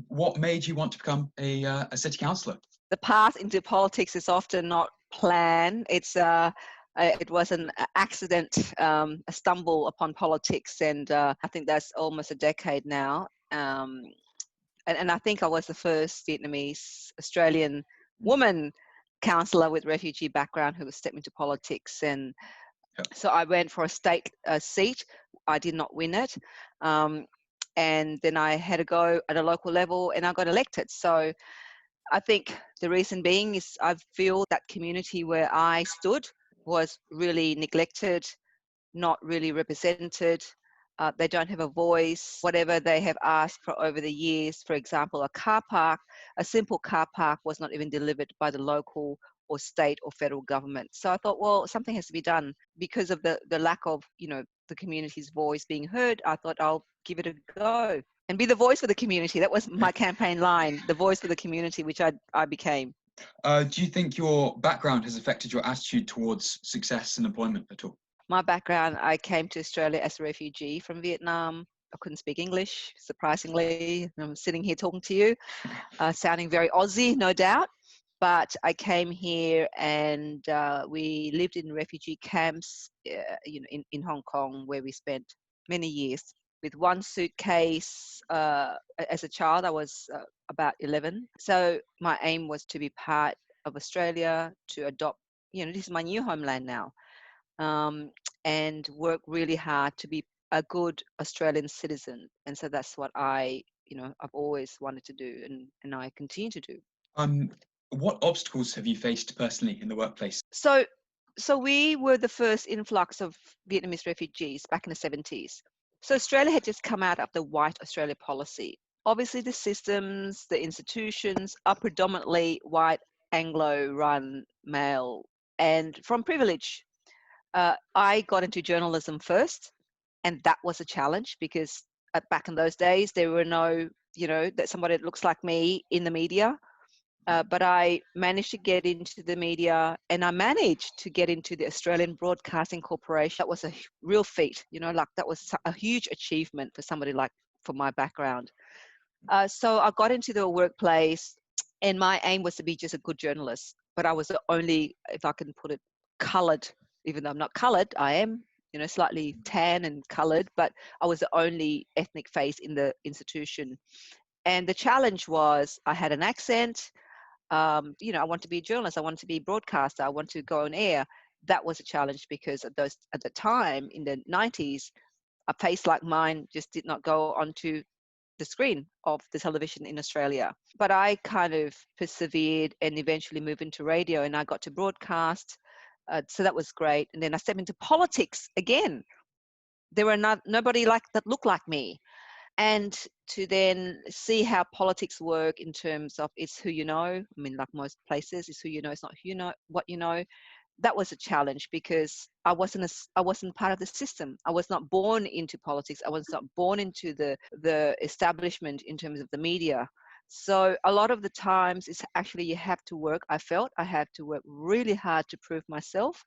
What made you want to become a city councillor? The path into politics is often not planned. It was an accident, a stumble upon politics, and I think that's almost a decade now. And I think I was the first Vietnamese Australian woman councillor with refugee background who stepped into politics. And so I went for a state seat. I did not win it. And then I had to go at a local level and I got elected. So I think the reason being is I feel that community where I stood was really neglected, not really represented. They don't have a voice. Whatever they have asked for over the years, for example, a car park, a simple car park was not even delivered by the local or state or federal government. So I thought, well, something has to be done because of the lack of, the community's voice being heard. I thought I'll give it a go and be the voice for the community. That was my campaign line, the voice for the community, which I became. Do you think your background has affected your attitude towards success and employment at all? My background, I came to Australia as a refugee from Vietnam. I couldn't speak English, surprisingly. I'm sitting here talking to you, sounding very Aussie, no doubt. But I came here and we lived in refugee camps, in Hong Kong, where we spent many years. With one suitcase, as a child, I was about 11. So my aim was to be part of Australia, to adopt, this is my new homeland now. And work really hard to be a good Australian citizen. And so that's what I've always wanted to do, and I continue to do. What obstacles have you faced personally in the workplace? So we were the first influx of Vietnamese refugees back in the 70s. So Australia had just come out of the White Australia policy. Obviously, the systems, the institutions are predominantly white, Anglo-run, male, and from privilege. I got into journalism first, and that was a challenge because back in those days, there were no, that somebody that looks like me in the media. But I managed to get into the media, and I managed to get into the Australian Broadcasting Corporation. That was a real feat, that was a huge achievement for somebody for my background. So I got into the workplace, and my aim was to be just a good journalist. But I was the only, if I can put it, coloured. Even though I'm not coloured, I am, slightly tan and coloured, but I was the only ethnic face in the institution. And the challenge was I had an accent. I want to be a journalist. I want to be a broadcaster. I want to go on air. That was a challenge because at the time in the 90s, a face like mine just did not go onto the screen of the television in Australia. But I kind of persevered and eventually moved into radio, and I got to broadcast. So that was great. And then I stepped into politics again. There were nobody that looked like me. And to then see how politics work in terms of it's who you know. I mean, like most places, it's who you know. It's not who you know, what you know. That was a challenge because I wasn't part of the system. I was not born into politics. I was not born into the establishment in terms of the media. So a lot of the times it's actually you have to work. I felt I had to work really hard to prove myself,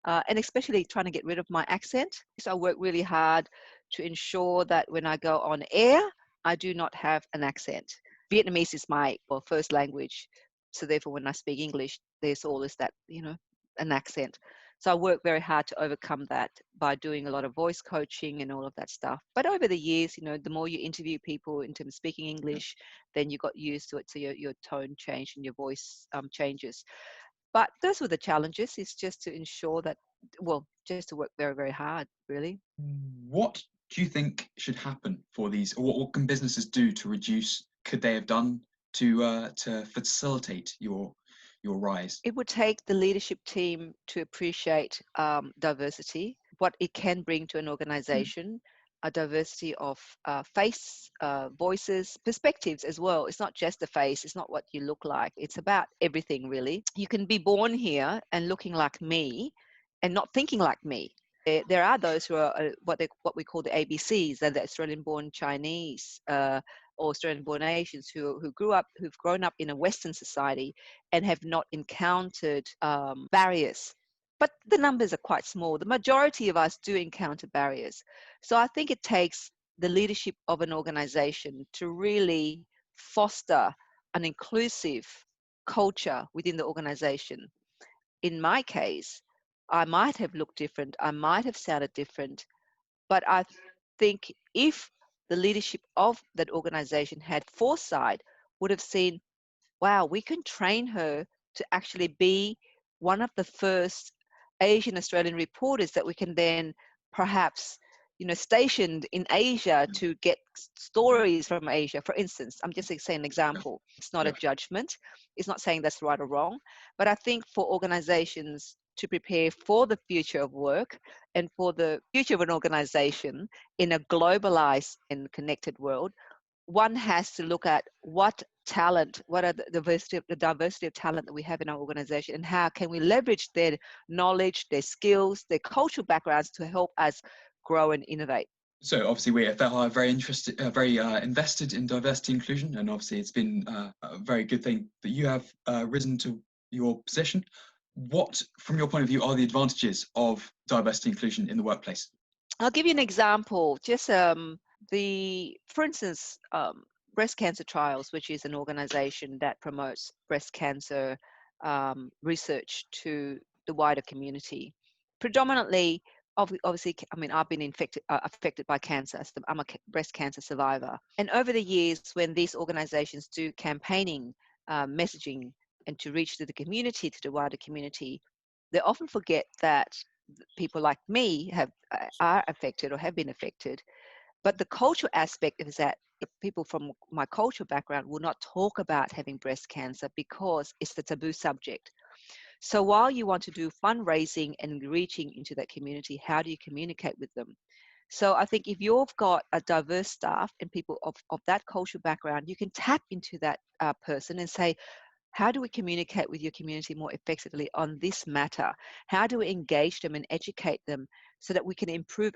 and especially trying to get rid of my accent. So I worked really hard to ensure that when I go on air, I do not have an accent. Vietnamese is my first language. So therefore, when I speak English, there's always that, an accent. So I work very hard to overcome that by doing a lot of voice coaching and all of that stuff. But over the years, the more you interview people in terms of speaking English, then you got used to it. So your tone changed and your voice changes. But those were the challenges, is just to ensure that, just to work very, very hard, really. What do you think should happen for these, or what can businesses do to reduce, could they have done to facilitate your rise? It would take the leadership team to appreciate diversity, what it can bring to an organization, a diversity of face, voices, perspectives as well. It's not just the face, it's not what you look like. It's about everything, really. You can be born here and looking like me and not thinking like me. There are those who are what we call the ABCs, they're the Australian-born Chinese, or Australian-born Asians who've grown up in a Western society and have not encountered barriers. But the numbers are quite small. The majority of us do encounter barriers. So I think it takes the leadership of an organization to really foster an inclusive culture within the organization. In my case, I might have looked different, I might have sounded different, but I think if the leadership of that organization had foresight, would have seen, wow, we can train her to actually be one of the first Asian Australian reporters that we can then perhaps, stationed in Asia to get stories from Asia. For instance, I'm just saying an example. It's not a judgment. It's not saying that's right or wrong. But I think for organizations to prepare for the future of work and for the future of an organization in a globalized and connected world, one has to look at what talent, what are the diversity of talent that we have in our organization, and how can we leverage their knowledge, their skills, their cultural backgrounds to help us grow and innovate. So obviously we are very interested, invested in diversity inclusion, and obviously it's been a very good thing that you have risen to your position. What, from your point of view, are the advantages of diversity inclusion in the workplace? I'll give you an example. Just for instance, Breast Cancer Trials, which is an organization that promotes breast cancer research to the wider community. Predominantly, obviously, I mean, I've been affected by cancer. So I'm a breast cancer survivor. And over the years, when these organizations do campaigning, messaging, and to reach to the community, to the wider community, they often forget that people like me are affected or have been affected. But the cultural aspect is that people from my cultural background will not talk about having breast cancer because it's a taboo subject. So while you want to do fundraising and reaching into that community, how do you communicate with them? So I think if you've got a diverse staff and people of that cultural background, you can tap into that person and say, how do we communicate with your community more effectively on this matter? How do we engage them and educate them so that we can improve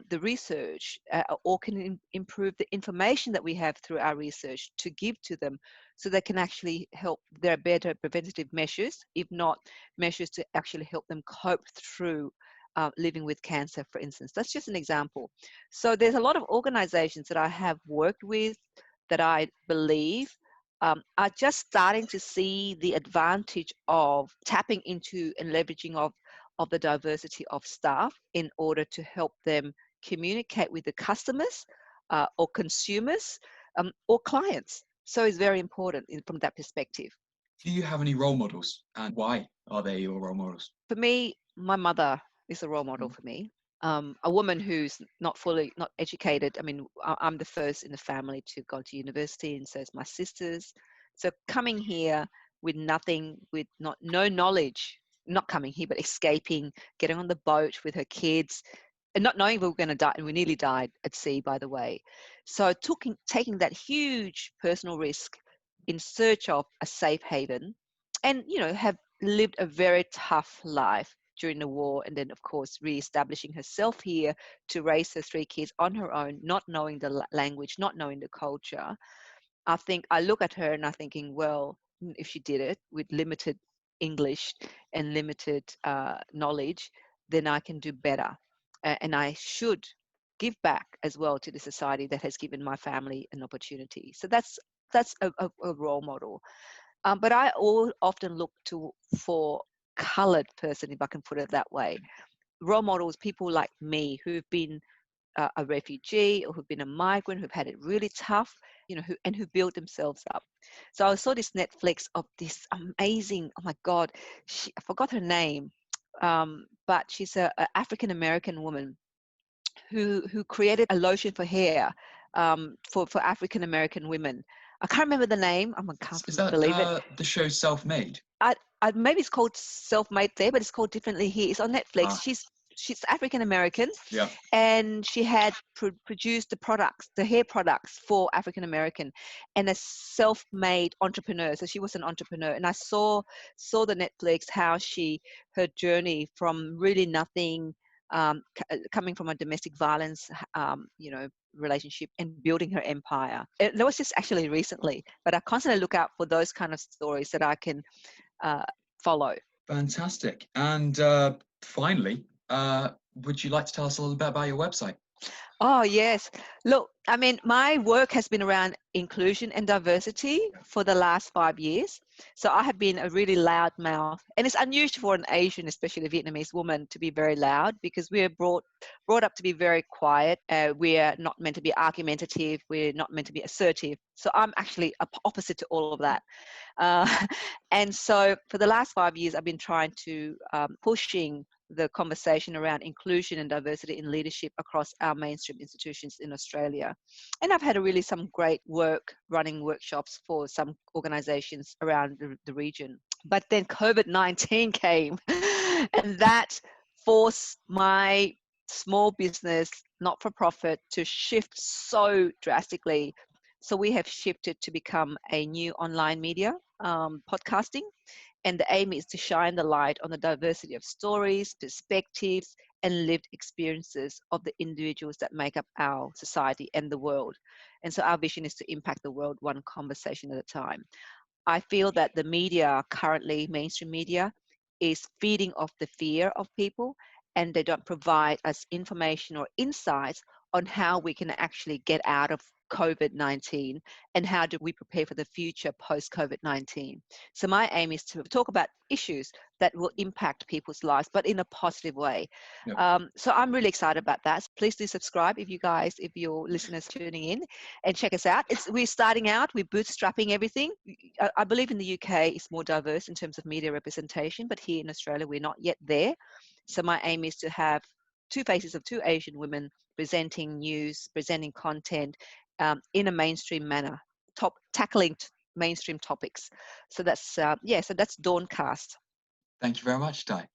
the research or can improve the information that we have through our research to give to them so they can actually help their better preventative measures, if not measures to actually help them cope through living with cancer, for instance. That's just an example. So there's a lot of organizations that I have worked with that I believe are just starting to see the advantage of tapping into and leveraging of the diversity of staff in order to help them communicate with the customers or consumers or clients. So it's very important from that perspective. Do you have any role models, and why are they your role models? For me, my mother is a role model for me. A woman who's not educated. I mean, I'm the first in the family to go to university, and so is my sisters. So coming here with nothing, with no knowledge, not coming here, but escaping, getting on the boat with her kids, and not knowing we were going to die, and we nearly died at sea, by the way. So taking that huge personal risk in search of a safe haven, and have lived a very tough life during the war, and then of course re-establishing herself here to raise her 3 kids on her own, not knowing the language, not knowing the culture. I think I look at her and I'm thinking, well, if she did it with limited English and limited knowledge, then I can do better, and I should give back as well to the society that has given my family an opportunity. So that's a role model. But I often look for colored person, if I can put it that way. Role models, people like me who've been a refugee or who've been a migrant, who've had it really tough, who built themselves up. So I saw this Netflix of this amazing, oh my God, I forgot her name, but she's a African American woman who created a lotion for hair for African American women. I can't remember the name. I can't believe it. The show Self-Made? Maybe it's called Self-Made there, but it's called differently here. It's on Netflix. She's African American, and she had produced the hair products for African American, and a self-made entrepreneur. So she was an entrepreneur, and I saw the Netflix how her journey from really nothing, coming from a domestic violence, relationship, and building her empire. And that was just actually recently, but I constantly look out for those kind of stories that I can follow. Fantastic. And finally, would you like to tell us a little bit about your website? Oh, yes. Look, I mean, my work has been around inclusion and diversity for the last 5 years. So I have been a really loud mouth. And it's unusual for an Asian, especially a Vietnamese woman, to be very loud because we are brought up to be very quiet. We are not meant to be argumentative. We're not meant to be assertive. So I'm actually opposite to all of that. Uh, and so for the last 5 years, I've been trying to pushing the conversation around inclusion and diversity in leadership across our mainstream institutions in Australia. And I've had really some great work running workshops for some organizations around the region. But then COVID-19 came and that forced my small business, not for profit, to shift so drastically. So we have shifted to become a new online media, podcasting, and the aim is to shine the light on the diversity of stories, perspectives, and lived experiences of the individuals that make up our society and the world. And so our vision is to impact the world one conversation at a time. I feel that the media currently, mainstream media, is feeding off the fear of people, and they don't provide us information or insights on how we can actually get out of COVID-19 and how do we prepare for the future post COVID-19. So my aim is to talk about issues that will impact people's lives, but in a positive way. Yep. So I'm really excited about that. So please do subscribe if your listeners tuning in, and check us out. We're starting out, we're bootstrapping everything. I believe in the UK it's more diverse in terms of media representation, but here in Australia we're not yet there. So my aim is to have two faces of two Asian women presenting news, presenting content in a mainstream manner, tackling mainstream topics. So that's so that's Dawncast. Thank you very much, Di.